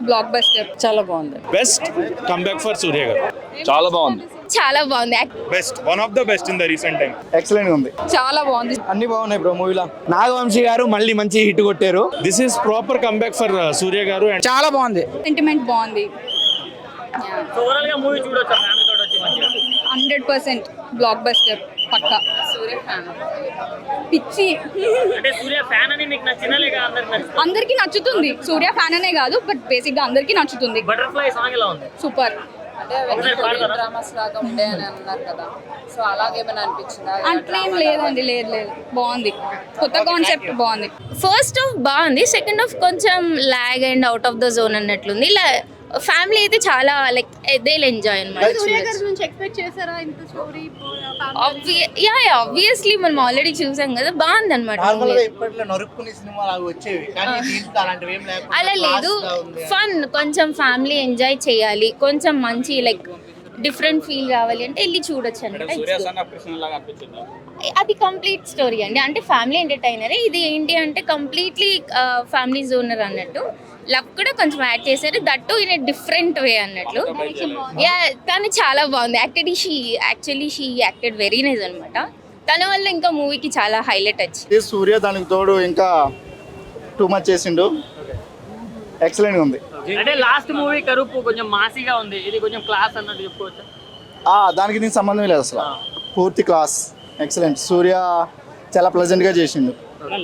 Block buster. చాలా బాగుంది. Best comeback for Surya గారు. చాలా బాగుంది. చాలా బాగుంది. Best, one of the best in the recent time. Excellent ఉంది. చాలా బాగుంది. అన్ని బాగున్నాయి బ్రో మూవీలో. నాగవంశీ గారు మళ్ళీ మంచి హిట్ కొట్టారు. This is proper comeback for Surya garu. And చాలా బాగుంది. సెంటిమెంట్ బాగుంది. ఓవరాల్ గా మూవీ చూడొచ్చు ఫ్యామిలీ తోటి వచ్చి మంచిగా. 100% బ్లాక్ బస్టర్ పక్కా. సూర్య ఫ్యాన్ పిచ్చి. అంటే సూర్య ఫ్యాన్ అని మీకు నచ్చినా లేక అందరికి నచ్చుతుంది? అందరికి నచ్చుతుంది. సూర్య ఫ్యాన్ అనే కాదు, బట్ బేసిక్ గా అందరికి నచ్చుతుంది. బటర్ఫ్లై సాంగ్ ఎలా ఉంది? సూపర్. డ్రామాస్ లాగా ఉండే అని అన్నారు కదా, సో అలాగేమైనా అనిపించిందా? అట్లేం లేదండి, లేదు లేదు, బాగుంది. కొత్త కాన్సెప్ట్ బాగుంది. ఫస్ట్ హాఫ్ బాగుంది, సెకండ్ హాఫ్ కొంచెం lag and out of the zone అన్నట్లుంది. ఇలా ఫ్యామిలీ అయితే చాలా లైక్ దే ఎంజాయ్ అనమాట. ఆబ్వియస్లీ మనం ఆల్రెడీ చూసాం కదా, బాగుంది అనమాట. అలా లేదు, ఫన్, కొంచెం ఫ్యామిలీ ఎంజాయ్ చేయాలి, కొంచెం మంచి లైక్ డిఫరెంట్ ఫీల్ కావాలి అంటే వెళ్ళి చూడొచ్చు అనమాట. అది కంప్లీట్ స్టోరీ అండి, అంటే ఫ్యామిలీ ఎంటర్టైనరే. ఇది ఏంటి అంటే కంప్లీట్లీ ఫ్యామిలీ జోనర్ అన్నట్టు. లవ్ కూడా కొంచెం యాడ్ చేశారు, that in a different way అన్నట్లు. యా, కానీ చాలా బాగుంది. Actually she acted very nice అనమాట. తన వల్ల ఇంకా మూవీకి చాలా హైలైట్ వచ్చింది. సూర్య దానికి తోడు ఇంకా టూ మచ్ చేసిండు. ఎక్సలెంట్ ఉంది. అంటే లాస్ట్ మూవీ కరుపు కొంచెం మాసిగా ఉంది, ఇది కొంచెం క్లాస్ అన్నట్టు చెప్పుకోవచ్చు. దానికి దీనికి సంబంధం లేదు అసలు. పూర్తి క్లాస్, ఎక్సలెంట్. సూర్య చాలా ప్లెజెంట్గా చేసిండు.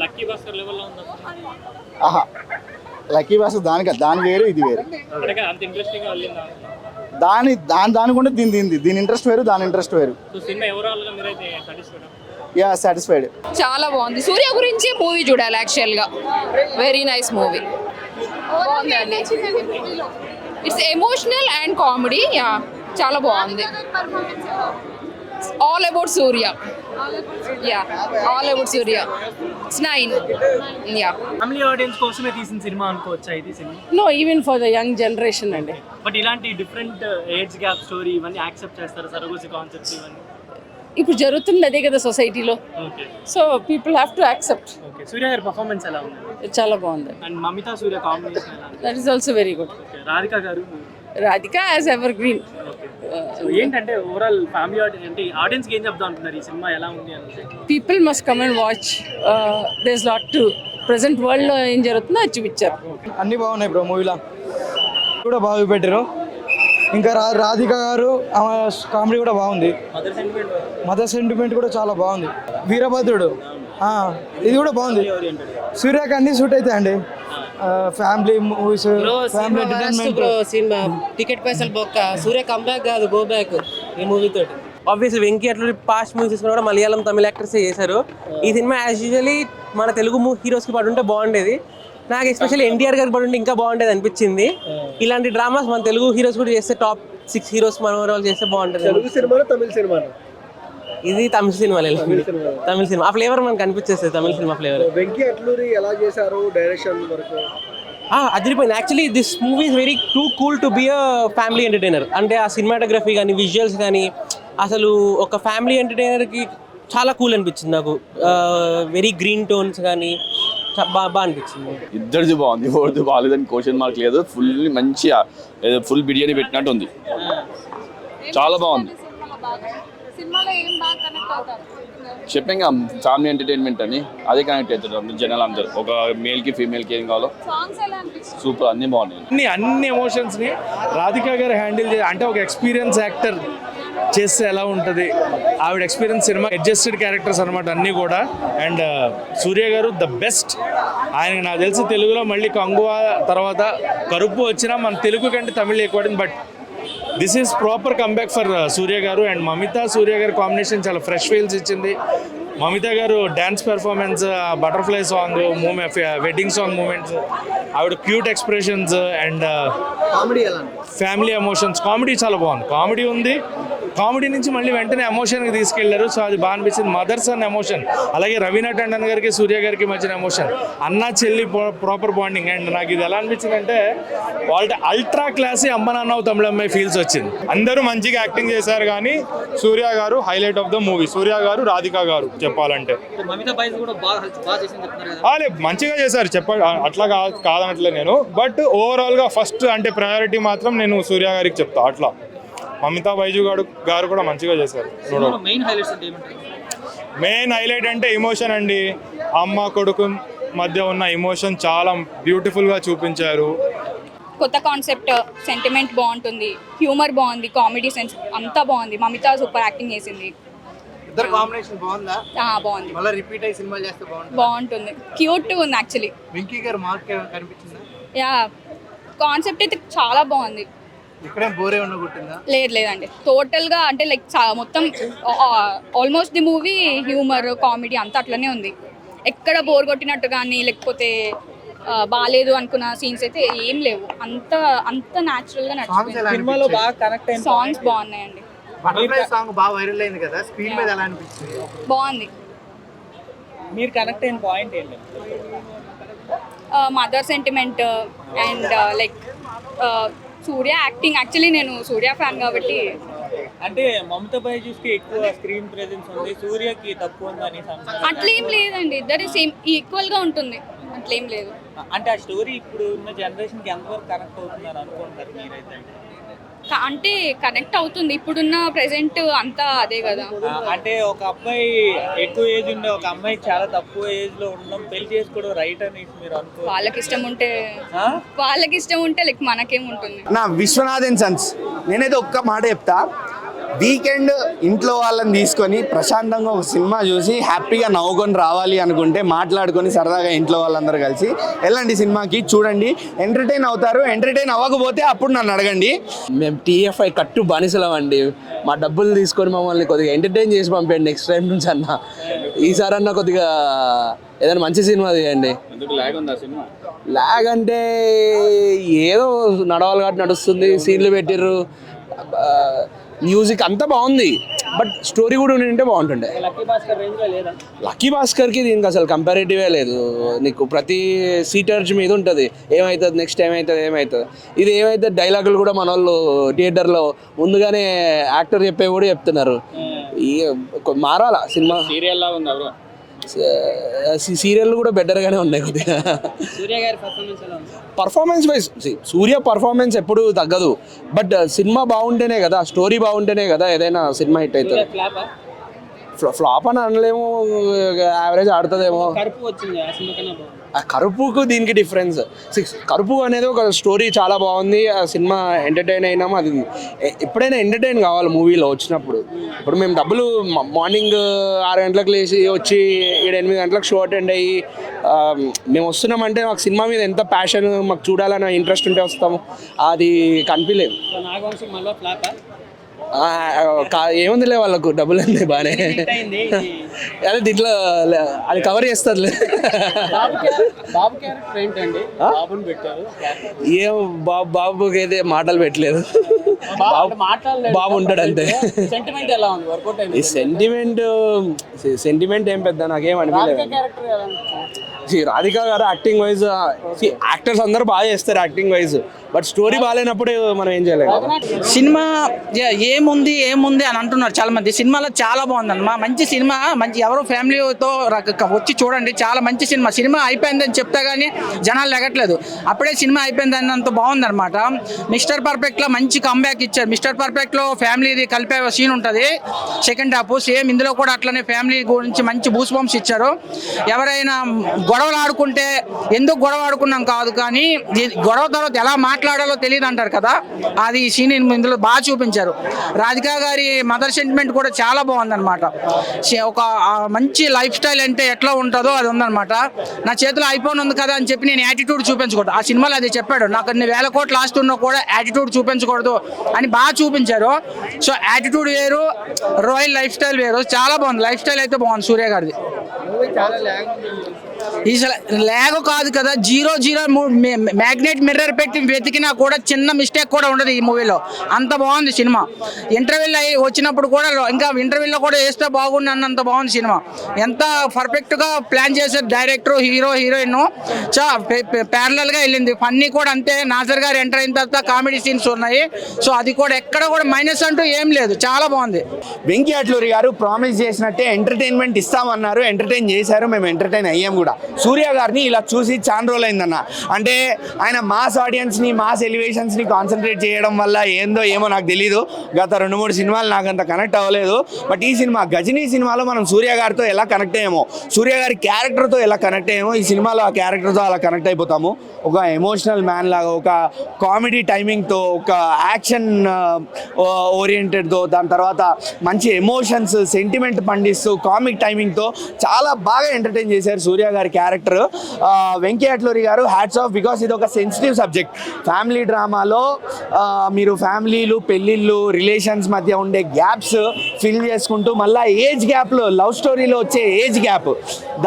లక్కీ భాస్కర్ లెవెల్లో ఉంది. ఆహా, లక్కీ భాస్కర్ దాని వేరు, ఇది వేరు. అంత ఇంట్రెస్టింగ్ గా వెళ్ళిందా? దానికి ఉంటే దీని ఇంట్రెస్ట్ వేరు, దాని ఇంట్రెస్ట్ వేరు. సో సినిమా ఓవరాల్ గా మీరైతే సాటిస్ఫైడ్? Yeah, satisfied. చాలా బాగుంది. సూర్య గురించి మూవీ చూడాలి యాక్చువల్ గా. Very nice movie. It's emotional and comedy. Yeah, చాలా బాగుంది. All about Surya. Yeah, all about Surya. It's 9. Yeah, family audience కోసమే తీసిన సినిమా అనుకోవచ్చా ఇది సినిమా? No, even for the young generation అండి. బట్ ఇలాంటి డిఫరెంట్ ఏజ్ గ్యాప్ స్టోరీ ఇవన్నీ యాక్సెప్ట్ చేస్తారు, సరగోసి కాన్సెప్ట్స్ ఇవన్నీ? ఇప్పుడు జరుగుతుంది అదే కదా సొసైటీలో, okay. So people have to accept. Okay, Surya గారి పర్ఫార్మెన్స్ ఎలా ఉంది? చాలా బాగుంది. అండ్ మమితా సూర్య కాంబినేషన్ ఎలా ఉంది? That is also very good. Okay, Radhika garu? Radhika as evergreen. So ఏంటంటే ఓవరాల్ ఫ్యామిలీ అంటే ఆడియన్స్ కి ఏం చెప్దాం అనుకున్నారు ఈ సినిమా ఎలా ఉంది అంటే? People must come and watch. There is lot to present world లో ఏం జరుగుతుందో అది చూపించారు. అన్నీ బాగున్నాయి బ్రో మూవీలో, కూడా బాగా చూపెట్టారు. ఇంకా రాధిక గారు కామెడీ కూడా బాగుంది. మదర్ సెంటిమెంట్ కూడా చాలా బాగుంది. వీరభద్రుడు, ఇది కూడా బాగుంది. సూర్యకి అన్ని సూట్ అవుతాయి అండి. Family movies, family entertainment. Cinema ticket పైసలు బొక్క. సూర్య కంబ్యాక్ కాదు, గో బ్యాక్ ఈ మూవీ తోటి. ఆబ్వియస్లీ వెంకీ అట్లా పాస్ట్ మూవీస్ కూడా మలయాళం తమిళ యాక్టర్స్ చేశారు. ఈ సినిమా యాజ్ యూజువల్లీ మన తెలుగు హీరోస్కి పడి ఉంటే బాగుండేది. నాకు ఎస్పెషల్లీ ఎన్టీఆర్ గారికి పడి ఉంటే ఇంకా బాగుండేది అనిపించింది. ఇలాంటి డ్రామాస్ మన తెలుగు హీరోస్ కూడా చేస్తే టాప్ 6 హీరోస్ మన వాళ్ళు చేస్తే బాగుంటుంది. ఇది తమిళ సినిమా, తమిళ సినిమా. ఆ ఫ్లేవర్ మనకు కనిపించేస్తుంది, తమిళ సినిమా ఫ్లేవర్. వెంకీ అట్లూరి ఎలా చేశారు డైరెక్షన్ వరకు? అదిరిపోయింది. Actually this movie is very two cool to be a family entertainer. అంటే ఆ సినిమాటోగ్రఫీ కానీ, విజువల్స్ కానీ, అసలు ఒక ఫ్యామిలీ ఎంటర్టైనర్కి చాలా కూల్ అనిపించింది నాకు. వెరీ గ్రీన్ టోన్స్ కానీ బాగా అనిపించింది. ఇద్దరిది బాగుంది, ఎవరిది బాగాలేదని క్వశ్చన్ మార్క్ లేదు. ఫుల్ మంచిగా ఫుల్ బిర్యానీ పెట్టినట్టు ఉంది, చాలా బాగుంది. చెప్పాక ఫ్యామిలీ ఎంటర్టైన్మెంట్ అని అదే కనెక్ట్ అవుతారు జనాలు అందరూ. ఒక మేల్కి ఫీమేల్కి ఏం కావాలో సూపర్, అన్నీ బాగున్నాయి. అన్ని ఎమోషన్స్ని రాధిక గారు హ్యాండిల్ అంటే ఒక ఎక్స్పీరియన్స్ యాక్టర్ చేస్తే ఎలా ఉంటుంది, ఆవిడ ఎక్స్పీరియన్స్ సినిమా అడ్జస్టెడ్ క్యారెక్టర్స్ అనమాట అన్నీ కూడా. అండ్ సూర్య గారు ద బెస్ట్. ఆయనకి నాకు తెలిసి తెలుగులో మళ్ళీ కంగువా తర్వాత కరుపు వచ్చినా మన తెలుగు కంటే తమిళ ఎక్కువ. But this is proper comeback for Surya garu. And Mamitha సూర్య గారి కాంబినేషన్ చాలా ఫ్రెష్ ఫీల్స్ ఇచ్చింది. Mamitha garu dance performance, butterfly song, wedding song moments, ఆవిడ cute expressions and family emotions. Comedy చాలా బాగుంది, కామెడీ ఉంది. కామెడీ నుంచి మళ్ళీ వెంటనే ఎమోషన్కి తీసుకెళ్లారు. సో అది బాగా అనిపించింది. మదర్స్ అన్న ఎమోషన్, అలాగే రవీనా టండన్ గారికి సూర్య గారికి మధ్యన ఎమోషన్, అన్న చెల్లి ప్రాపర్ బాండింగ్. అండ్ నాకు ఇది ఎలా అనిపించింది అంటే వాళ్ళ అల్ట్రా క్లాసీ అమ్మ నాన్న తమిళమ్మాయి ఫీల్స్ వచ్చింది. అందరూ మంచిగా యాక్టింగ్ చేశారు, కానీ సూర్య గారు హైలైట్ ఆఫ్ ద మూవీ. సూర్య గారు, రాధిక గారు చెప్పాలంటే మంచిగా చేశారు. అట్లా కాదనట్లే నేను, బట్ ఓవరాల్ గా ఫస్ట్ అంటే ప్రయారిటీ మాత్రం నేను సూర్య గారికి చెప్తా. అట్లా మమితా బైజు గారు కూడా మంచిగా చేశారు. మెయిన్ హైలైట్ అంటే ఎమోషన్ అండి. అమ్మ కొడుకు మధ్య ఉన్న ఎమోషన్ చాలా బ్యూటిఫుల్ గా చూపించారు. కొత్త కాన్సెప్ట్, సెంటిమెంట్ బాగుంటుంది, హ్యూమర్ బాగుంది, కామెడీ సెన్స్ అంతా బాగుంది. మమితా సూపర్ యాక్టింగ్ చేసింది. ఇద్దరు కాంబినేషన్ బాగుందా? బాగుంది. మళ్ళీ రిపీట్ అయ్యి సినిమాలు చేస్తే బాగుంటుంది. క్యూట్ ఉంది యాక్చువల్లీ. వెంకీ గారు మార్క్ కనిపించిందా? యా, కాన్సెప్ట్ అయితే చాలా బాగుంది. ఇక్కడే బోరే ఉన్న కొట్టిందా? లేదండి, టోటల్గా అంటే లైక్ మొత్తం almost the movie humour, comedy అంతా అట్లనే ఉంది. ఎక్కడ బోర్ కొట్టినట్టు కానీ లేకపోతే బాగాలేదు అనుకున్న సీన్స్ అయితే ఏం లేవు. అంత న్యాచురల్గా నడుస్తుంది. సినిమాలో బాగా కనెక్ట్ అయిన సాంగ్స్ బాగున్నాయండి. బటర్ఫ్లై సాంగ్ బాగా వైరల్ అయింది కదా, స్క్రీన్ మీద ఎలా అనిపించింది? బాగుంది. మీరు కనెక్ట్ అయిన పాయింట్ ఏంటి? Mother sentiment and like Surya acting. Actually నేను సూర్య ఫ్యాన్ కాబట్టి. అంటే మమతా బైజూస్కి ఎక్కువ స్క్రీన్ ప్రెజెన్స్ ఉంది, సూర్యకి తక్కువ ఉందని అట్లేం లేదండి, ఇద్దరు సేమ్ ఈక్వల్గా ఉంటుంది, అట్లేం లేదు. అంటే ఆ స్టోరీ ఇప్పుడు ఉన్న జనరేషన్కి ఎంతవరకు కనెక్ట్ అవుతుందని అనుకుంటారు మీరైతే? అంటే కనెక్ట్ అవుతుంది, ఇప్పుడున్న ప్రెసెంట్ అంతా అదే కదా. అంటే ఒక అబ్బాయి ఎక్కువ ఏజ్ ఉండే ఒక అమ్మాయి చాలా తక్కువ ఏజ్ లో ఉండడం, పెళ్లి చేసుకోవడం రైట్ అని మీరు అనుకో? వాళ్ళకి ఇష్టం ఉంటే లైక్ మనకేముంటుంది. నా విశ్వనాథన్ సన్స్, నేనైతే ఒక్క మాట చెప్తా. వీకెండ్ ఇంట్లో వాళ్ళని తీసుకొని ప్రశాంతంగా ఒక సినిమా చూసి హ్యాపీగా నవ్వుకొని రావాలి అనుకుంటే మాట్లాడుకొని సరదాగా ఇంట్లో వాళ్ళందరూ కలిసి వెళ్ళండి సినిమాకి, చూడండి, ఎంటర్టైన్ అవుతారు. ఎంటర్టైన్ అవ్వకపోతే అప్పుడు నన్ను అడగండి. మేము టీఎఫ్ఐ కట్టు బానిసలం అండి. మా డబ్బులు తీసుకొని మమ్మల్ని కొద్దిగా ఎంటర్టైన్ చేసి పంపండి నెక్స్ట్ టైం నుంచి అన్న. ఈసారి అన్న కొద్దిగా ఏదైనా మంచి సినిమా తీయండి. లాగ్ అంటే ఏదో నడవాలి కాబట్టి నడుస్తుంది, సీన్లు పెట్టిర్రు, మ్యూజిక్ అంతా బాగుంది, బట్ స్టోరీ కూడా ఉంటే బాగుంటుండే. లక్కీ భాస్కర్కి దీనికి అసలు కంపారిటివే లేదు. నీకు ప్రతి సీటర్జ్ మీద ఉంటుంది ఏమవుతుంది నెక్స్ట్ ఏమవుతుంది. ఇది ఏమైతే డైలాగులు కూడా మన వాళ్ళు థియేటర్లో ముందుగానే యాక్టర్ చెప్పే కూడా చెప్తున్నారు. మారాల సినిమా. సీరియల్ ఉందా? సీరియల్ కూడా బెటర్గానే ఉన్నాయి కొద్దిగా. సూర్య గారి పర్ఫార్మెన్స్ వైజ్ సూర్య పర్ఫార్మెన్స్ ఎప్పుడు తగ్గదు, బట్ సినిమా బాగుంటేనే కదా, స్టోరీ బాగుంటేనే కదా ఏదైనా సినిమా హిట్ అవుతుంది. ఫ్లాప్ అని అనలేము, యావరేజ్ ఆడుతుందేమో. ఆ కరుపుకు దీనికి డిఫరెన్స్. కరుపు అనేది ఒక స్టోరీ చాలా బాగుంది, ఆ సినిమా ఎంటర్టైన్ అయినాము. అది ఎప్పుడైనా ఎంటర్టైన్ కావాలి మూవీలో వచ్చినప్పుడు. ఇప్పుడు మేము డబ్బులు మార్నింగ్ 6 గంటలకు లేచి వచ్చి 7-8 గంటలకు షో అటెండ్ అయ్యి మేము వస్తున్నామంటే మాకు సినిమా మీద ఎంత ప్యాషన్, మాకు చూడాలని ఇంట్రెస్ట్ ఉంటే వస్తాము. అది కనిపించలేదు. ఏముందిలే వాళ్ళకు డబ్బులు ఉంది బాగానే, అదే దీంట్లో అది కవర్ చేస్తుంది. ఏం బాబుకి అయితే మాటలు పెట్టలేదు, బాబు ఉంటాడు అంతే. సెంటిమెంట్ ఏం పెద్ద నాకేం అనిపించలేదు. రాధిక గారు యాక్టింగ్ వైజ్, యాక్టర్స్ అందరూ బాగా చేస్తారు యాక్టింగ్ వైజ్, బట్ స్టోరీ బాగాలేనప్పుడు మనం ఏం చేయలేము. సినిమా ఏముంది అని అంటున్నారు చాలా మంది. సినిమాలో చాలా బాగుందన్నమా, మంచి సినిమా, మంచి ఎవరు ఫ్యామిలీతో వచ్చి చూడండి, చాలా మంచి సినిమా. సినిమా అయిపోయిందని చెప్తా కానీ జనాలు లెగట్లేదు, అప్పుడే సినిమా అయిపోయింది అన్నంత బాగుందన్నమాట. మిస్టర్ పర్ఫెక్ట్లో మంచి కంబ్యాక్ ఇచ్చారు. మిస్టర్ పర్ఫెక్ట్లో ఫ్యామిలీది కలిపే సీన్ ఉంటుంది సెకండ్ హాఫ్, సేమ్ ఇందులో కూడా అట్లనే ఫ్యామిలీ గురించి మంచి బూస్ బంప్స్ ఇచ్చారు. ఎవరైనా గొడవలు ఆడుకుంటే ఎందుకు గొడవ ఆడుకున్నాం కాదు, కానీ గొడవ తర్వాత ఎలా మాట్లాడాలో తెలియదు అంటారు కదా, అది సీన్ ఇందులో బాగా చూపించారు. రాధికా గారి మదర్ సెంటిమెంట్ కూడా చాలా బాగుందన్నమాట. ఒక మంచి లైఫ్ స్టైల్ అంటే ఎట్లా ఉంటుందో అది ఉందన్నమాట. నా చేతిలో ఐఫోన్ ఉంది కదా అని చెప్పి నేను యాటిట్యూడ్ చూపించకూడదు, ఆ సినిమాలో అది చెప్పాడు. నాకు అన్ని వేల కోట్లు ఆస్తి ఉన్నా కూడా యాటిట్యూడ్ చూపించకూడదు అని బాగా చూపించారు. సో యాటిట్యూడ్ వేరు, రాయల్ లైఫ్ స్టైల్ వేరు, చాలా బాగుంది. లైఫ్ స్టైల్ అయితే బాగుంది సూర్య గారిది. లేగ కాదు కదా, 0-0 మ్యాగ్నెట్ మిర్రర్ పెట్టి వెతికినా కూడా చిన్న మిస్టేక్ కూడా ఉండదు ఈ మూవీలో. అంత బాగుంది సినిమా. ఇంటర్వ్యూలో వచ్చినప్పుడు కూడా ఇంకా ఇంటర్వ్యూలో కూడా వేస్తే బాగుంది అన్నంత బాగుంది సినిమా. ఎంత పర్ఫెక్ట్గా ప్లాన్ చేశారు డైరెక్టర్, హీరో, హీరోయిన్. ప్యారలల్గా వెళ్ళింది. ఫన్నీ కూడా అంతే. నాజర్ గారు ఎంటర్ అయిన తర్వాత కామెడీ సీన్స్ ఉన్నాయి. సో అది కూడా ఎక్కడ కూడా మైనస్ అంటూ ఏం లేదు, చాలా బాగుంది. వెంకీ అట్లూరి గారు ప్రామిస్ చేసినట్టే ఎంటర్టైన్మెంట్ ఇస్తామన్నారు, ఎంటర్టైన్ చేశారు, మేము ఎంటర్టైన్ అయ్యాం కూడా. సూర్య గారిని ఇలా చూసి చాలా రోజులైందన్న. అంటే ఆయన మాస్ ఆడియన్స్ని, మాస్ ఎలివేషన్స్ని కాన్సన్ట్రేట్ చేయడం వల్ల ఏమో నాకు తెలీదు. గత 2-3 సినిమాలు నాకు అంత కనెక్ట్ అవ్వలేదు. బట్ ఈ సినిమా గజనీ సినిమాలో మనం సూర్య గారితో ఎలా కనెక్ట్ అయ్యామో, సూర్య గారి క్యారెక్టర్తో ఎలా కనెక్ట్ అయ్యామో, ఈ సినిమాలో ఆ క్యారెక్టర్తో అలా కనెక్ట్ అయిపోతాము. ఒక ఎమోషనల్ మ్యాన్ లాగా, ఒక కామెడీ టైమింగ్తో, ఒక యాక్షన్ ఓరియంటెడ్తో, దాని తర్వాత మంచి ఎమోషన్స్, సెంటిమెంట్ పండిస్తూ కామిక్ టైమింగ్తో చాలా బాగా ఎంటర్టైన్ చేశారు సూర్య గారి క్యారెక్టర్. వెంకీ అట్లూరి గారు హ్యాట్స్ ఆఫ్, బికాస్ ఇది ఒక సెన్సిటివ్ సబ్జెక్ట్. ఫ్యామిలీ డ్రామాలో మీరు ఫ్యామిలీలు, పెళ్ళిళ్ళు, రిలేషన్స్ మధ్య ఉండే గ్యాప్స్ ఫిల్ చేసుకుంటూ మళ్ళీ ఏజ్ గ్యాప్లో, లవ్ స్టోరీలో వచ్చే ఏజ్ గ్యాప్,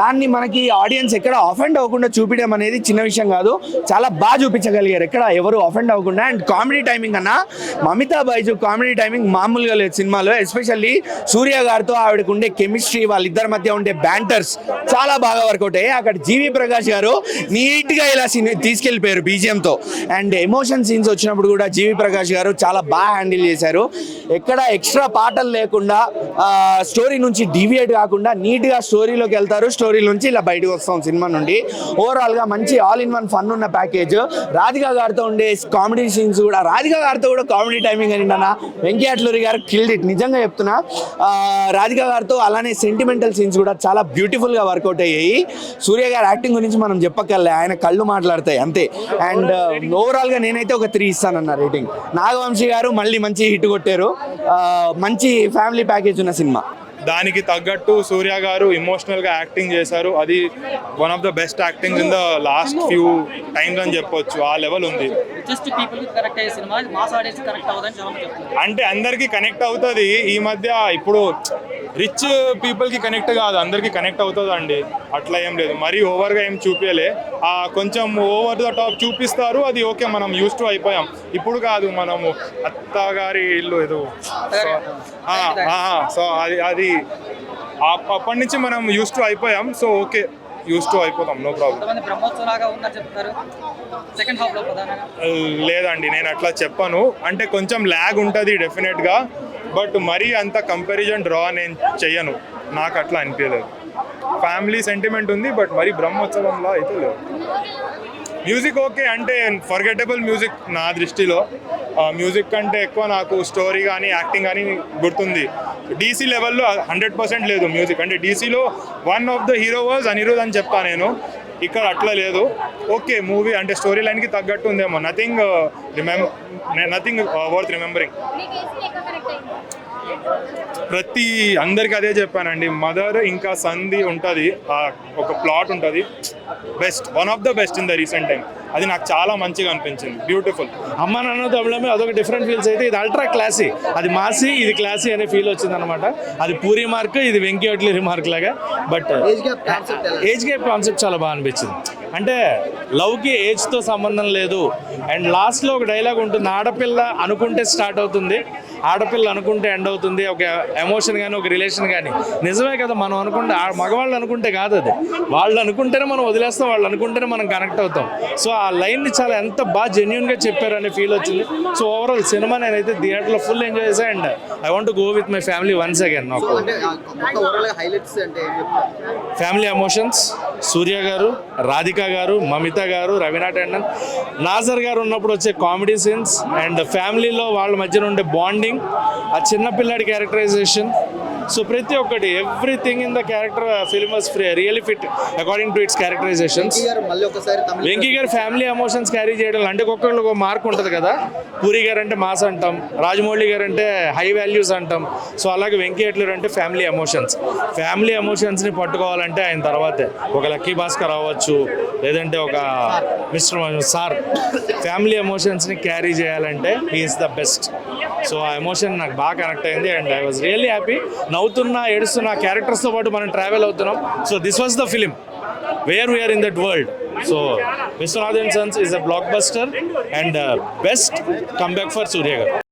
దాన్ని మనకి ఆడియన్స్ ఎక్కడ అఫెండ్ అవ్వకుండా చూపించడం అనేది చిన్న విషయం కాదు. చాలా బాగా చూపించగలిగారు, ఎక్కడ ఎవరు అఫెండ్ అవ్వకుండా. అండ్ కామెడీ టైమింగ్ అన్న, మమితా బైజు కామెడీ టైమింగ్ మామూలుగా లేదు సినిమాలో. ఎస్పెషల్లీ సూర్య గారితో ఆవిడకు ఉండే కెమిస్ట్రీ, వాళ్ళిద్దరి మధ్య ఉండే బ్యాంటర్స్ చాలా బాగా వర్కౌట్ అయ్యాయి. అక్కడ జీవి ప్రకాష్ గారు నీట్గా ఇలా తీసుకెళ్ళిపోయారు బీజిఎంతో. అండ్ ఎమోషన్ సీన్స్ వచ్చినప్పుడు కూడా జీవి ప్రకాష్ గారు చాలా బాగా హ్యాండిల్ చేశారు. ఎక్కడ ఎక్స్ట్రా పాటలు లేకుండా, స్టోరీ నుంచి డీవియేట్ కాకుండా నీట్గా స్టోరీలోకి వెళ్తారు. స్టోరీ నుంచి ఇలా బయటకు వస్తాం సినిమా నుండి. ఓవరాల్గా మంచి ఆల్ ఇన్ వన్ ఫన్ ఉన్న ప్యాకేజ్. రాధికా గారితో ఉండే కామెడీ సీన్స్ కూడా, రాధికా గారితో కూడా కామెడీ టైమింగ్ అని అన్న వెంకీ అట్లూరి గారు కిల్డ్ ఇట్, నిజంగా చెప్తున్నా. రాధికా గారితో అలానే సెంటిమెంటల్ సీన్స్ కూడా చాలా బ్యూటిఫుల్గా వర్కౌట్ అయ్యాయి. సూర్య గారి యాక్టింగ్ గురించి మనం చెప్పక్కర్లే, ఆయన కళ్ళు మాట్లాడతాయి అంతే. అండ్ ఓవరాల్గా నేనైతే ఒక 3 ఇస్తానన్న రేటింగ్. నాగవంశీ గారు మళ్ళీ మంచి హిట్ కొట్టారు. మంచి ఫ్యామిలీ ప్యాకేజ్ ఉన్న సినిమా. దానికి తగ్గట్టు సూర్య గారు ఎమోషనల్గా యాక్టింగ్ చేశారు. అది one of the best acting in the last few times అని చెప్పొచ్చు. ఆ లెవెల్ ఉంది. అంటే అందరికీ కనెక్ట్ అవుతుంది. ఈ మధ్య ఇప్పుడు రిచ్ పీపుల్కి కనెక్ట్ కాదు, అందరికీ కనెక్ట్ అవుతుంది అండి. అట్లా ఏం లేదు, మరీ ఓవర్గా ఏం చూపించలే. కొంచెం ఓవర్ ద టాప్ చూపిస్తారు, అది ఓకే, మనం యూస్ టు అయిపోయాం. ఇప్పుడు కాదు, మనము అత్తగారి ఇల్లు ఏదో, సో అది అప్పటి నుంచి మనం యూస్ టు అయిపోయాం. సో ఓకే, యూస్ టు అయిపోతాం, నో ప్రాబ్లం. లేదండి, నేను అట్లా చెప్పను. అంటే కొంచెం ల్యాగ్ ఉంటుంది డెఫినెట్గా, బట్ మరీ అంత కంపారిజన్ డ్రా నేను చెయ్యను, నాకు అట్లా అనిపించలేదు. ఫ్యామిలీ సెంటిమెంట్ ఉంది, బట్ మరీ బ్రహ్మోత్సవంలో అయితే లేదు. మ్యూజిక్ ఓకే, అంటే ఫర్గెటబుల్ మ్యూజిక్ నా దృష్టిలో. మ్యూజిక్ కంటే ఎక్కువ నాకు స్టోరీ కానీ యాక్టింగ్ కానీ గుర్తుంది. డీసీ లెవెల్లో 100% లేదు మ్యూజిక్. అంటే డీసీలో one of the hero was Anirudh అని చెప్తా నేను. ఇక్కడ అట్లా లేదు. ఓకే, మూవీ అంటే స్టోరీ లైన్కి తగ్గట్టు ఉందేమో. Nothing worth remembering. అందరికి అదే చెప్పానండి. మదర్ ఇంకా సంధి ఉంటుంది, ఒక ప్లాట్ ఉంటుంది. Best, one of the best in the recent time. అది నాకు చాలా మంచిగా అనిపించింది, బ్యూటిఫుల్. అమ్మ నాన్న తమిళమే అదొక డిఫరెంట్ ఫీల్స్ అయితే, ఇది అల్ట్రా క్లాసీ, అది మాసీ, ఇది క్లాసీ అనే ఫీల్ వచ్చింది అనమాట. అది పూరి మార్క్, ఇది వెంకీ అట్లూరి మార్క్ లాగా. బట్ ఏజ్ గ్యాప్ కాన్సెప్ట్ చాలా బాగా అనిపించింది. అంటే లవ్కి ఏజ్తో సంబంధం లేదు. అండ్ లాస్ట్లో ఒక డైలాగ్ ఉంటుంది, ఆడపిల్ల అనుకుంటే స్టార్ట్ అవుతుంది, ఆడపిల్ల అనుకుంటే ఎండ్ అవుతుంది. ఒక ఎమోషన్ కానీ, ఒక రిలేషన్ కానీ. నిజమే కదా, మనం అనుకుంటే, మగవాళ్ళు అనుకుంటే కాదు అది, వాళ్ళు అనుకుంటేనే మనం వదిలేస్తాం, వాళ్ళు అనుకుంటేనే మనం కనెక్ట్ అవుతాం. సో ఆ లైన్ని చాలా ఎంత బాగా జెన్యున్గా చెప్పారు అనే ఫీల్ వచ్చింది. సో ఓవరాల్ సినిమా నేనైతే థియేటర్లో ఫుల్ ఎంజాయ్ చేశాను. And I want go with my family once again. నాకు ఫ్యామిలీ ఎమోషన్స్, సూర్య గారు, రాధికా గారు, మమితా గారు, రవీనా టండన్, నాజర్ గారు ఉన్నప్పుడు వచ్చే కామెడీ సీన్స్, అండ్ ఫ్యామిలీలో వాళ్ళ మధ్యన ఉండే బాండింగ్, ఆ చిన్నపిల్లాడి క్యారెక్టరైజేషన్. సో ప్రతి ఒక్కటి, everything in the character film was really fit according to it's characterisations. Venky గారు ఫ్యామిలీ ఎమోషన్స్ క్యారీ చేయడం అంటే ఒక్కొక్కరికి ఒక మార్క్ ఉంటుంది కదా. పూరి గారు అంటే మాస్ అంటాం, రాజమౌళి గారు అంటే హై వాల్యూస్ అంటాం. సో అలాగే వెంకీ అట్లూరి అంటే ఫ్యామిలీ ఎమోషన్స్ని పట్టుకోవాలంటే ఆయన తర్వాతే ఒక లక్కీ భాస్కర్ అవ్వచ్చు, లేదంటే ఒక మిస్టర్ సార్. ఫ్యామిలీ ఎమోషన్స్ని క్యారీ చేయాలంటే హీఈస్ ద బెస్ట్. సో ఆ ఎమోషన్ నాకు బాగా కనెక్ట్ అయింది. And I was really happy. నవ్వుతున్నా, ఏడుస్తున్నా, క్యారెక్టర్స్తో పాటు మనం ట్రావెల్ అవుతున్నాం. So this was the film. where we are in that world. So Vishwanathan Sons is a blockbuster and best comeback for Surya garu.